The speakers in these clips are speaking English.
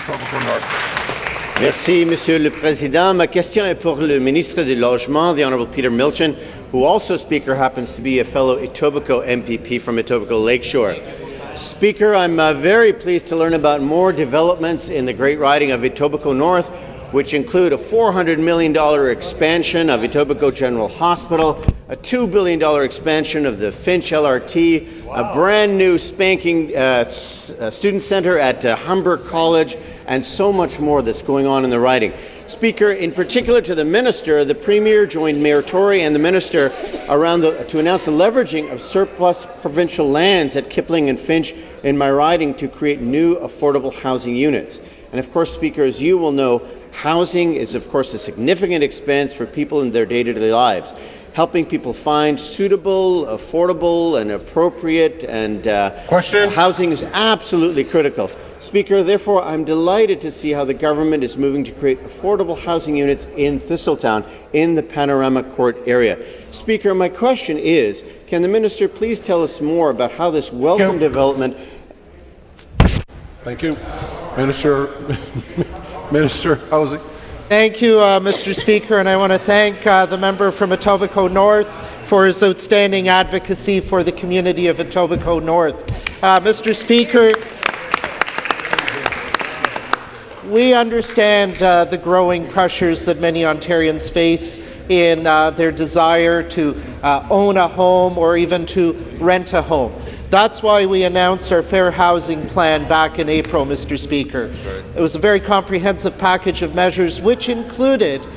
Etobicoke North. Merci, Monsieur le Président. Ma question est pour le ministre du Logement, the Honourable Peter Milchin, who also, Speaker, happens to be a fellow Etobicoke MPP from Etobicoke Lakeshore. Speaker, I'm very pleased to learn about more developments in the Great Riding of Etobicoke North, which include a $400 million expansion of Etobicoke General Hospital, a $2 billion expansion of the Finch LRT, a brand new spanking student centre at Humber College, and so much more that's going on in the riding. Speaker, in particular to the Minister, the Premier joined Mayor Tory and the Minister to announce the leveraging of surplus provincial lands at Kipling and Finch in my riding to create new affordable housing units. And of course, Speaker, as you will know, housing is of course a significant expense for people in their day-to-day lives. Helping people find suitable, affordable and appropriate and housing is absolutely critical. Speaker, therefore, I'm delighted to see how the government is moving to create affordable housing units in Thistletown in the Panorama Court area. Speaker, my question is, can the Minister please tell us more about how this welcome development... Thank you. Minister Housing. Thank you, Mr. Speaker, and I want to thank the member from Etobicoke North for his outstanding advocacy for the community of Etobicoke North. Mr. Speaker, we understand the growing pressures that many Ontarians face in their desire to own a home or even to rent a home. That's why we announced our Fair Housing Plan back in April, Mr. Speaker. It was a very comprehensive package of measures which included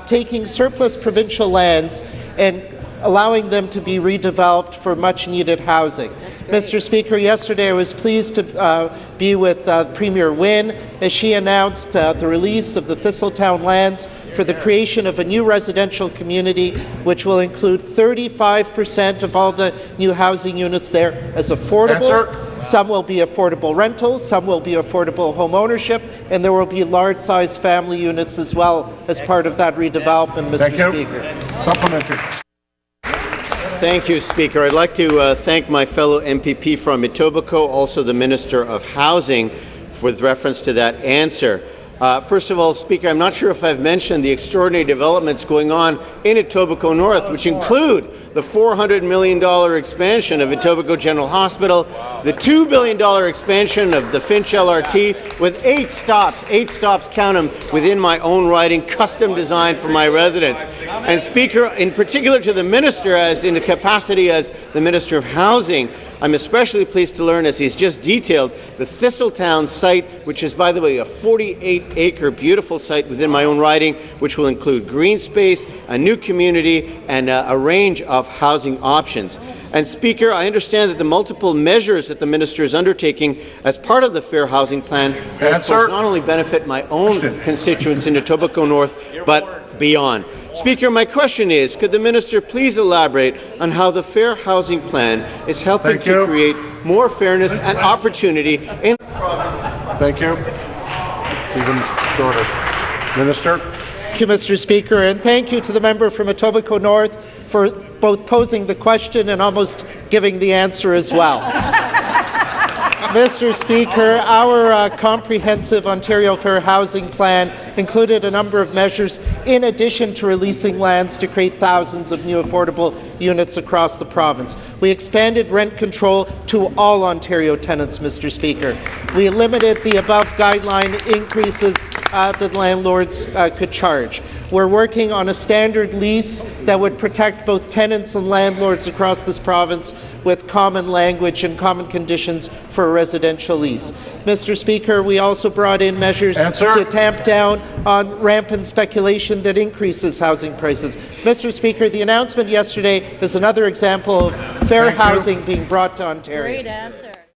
taking surplus provincial lands and allowing them to be redeveloped for much-needed housing. Mr. Speaker, yesterday I was pleased to be with Premier Wynne as she announced the release of the Thistletown lands for the creation of a new residential community which will include 35% of all the new housing units there as affordable. Some will be affordable rentals, some will be affordable home ownership, and there will be large-sized family units as well as part of that redevelopment, Mr. Speaker. Supplementary. Thank you, Speaker. I'd like to thank my fellow MPP from Etobicoke, also the Minister of Housing, with reference to that answer. First of all, Speaker, I'm not sure if I've mentioned the extraordinary developments going on in Etobicoke North, which include the $400 million expansion of Etobicoke General Hospital, the $2 billion expansion of the Finch LRT, with 8 stops, count them, within my own riding, custom designed for my residents. And Speaker, in particular to the Minister, as in the capacity as the Minister of Housing, I'm especially pleased to learn, as he's just detailed, the Thistletown site, which is, by the way, a 48-acre beautiful site within my own riding, which will include green space, a new community, and a range of housing options. And Speaker, I understand that the multiple measures that the Minister is undertaking as part of the Fair Housing Plan will, of course, not only benefit my own constituents in Etobicoke North, but beyond. Speaker, my question is, could the Minister please elaborate on how the Fair Housing Plan is helping to create more fairness and opportunity in the province? Thank you. It's even shorter. Minister. Thank you, Mr. Speaker, and thank you to the member from Etobicoke North for both posing the question and almost giving the answer as well. Mr. Speaker, our comprehensive Ontario Fair Housing Plan included a number of measures in addition to releasing lands to create thousands of new affordable units across the province. We expanded rent control to all Ontario tenants, Mr. Speaker. We limited the above guideline increases that landlords could charge. We're working on a standard lease that would protect both tenants and landlords across this province with common language and common conditions for a residential lease. Mr. Speaker, we also brought in measures to tamp down on rampant speculation that increases housing prices. Mr. Speaker, the announcement yesterday is another example of fair housing being brought to Ontarians. Great answer.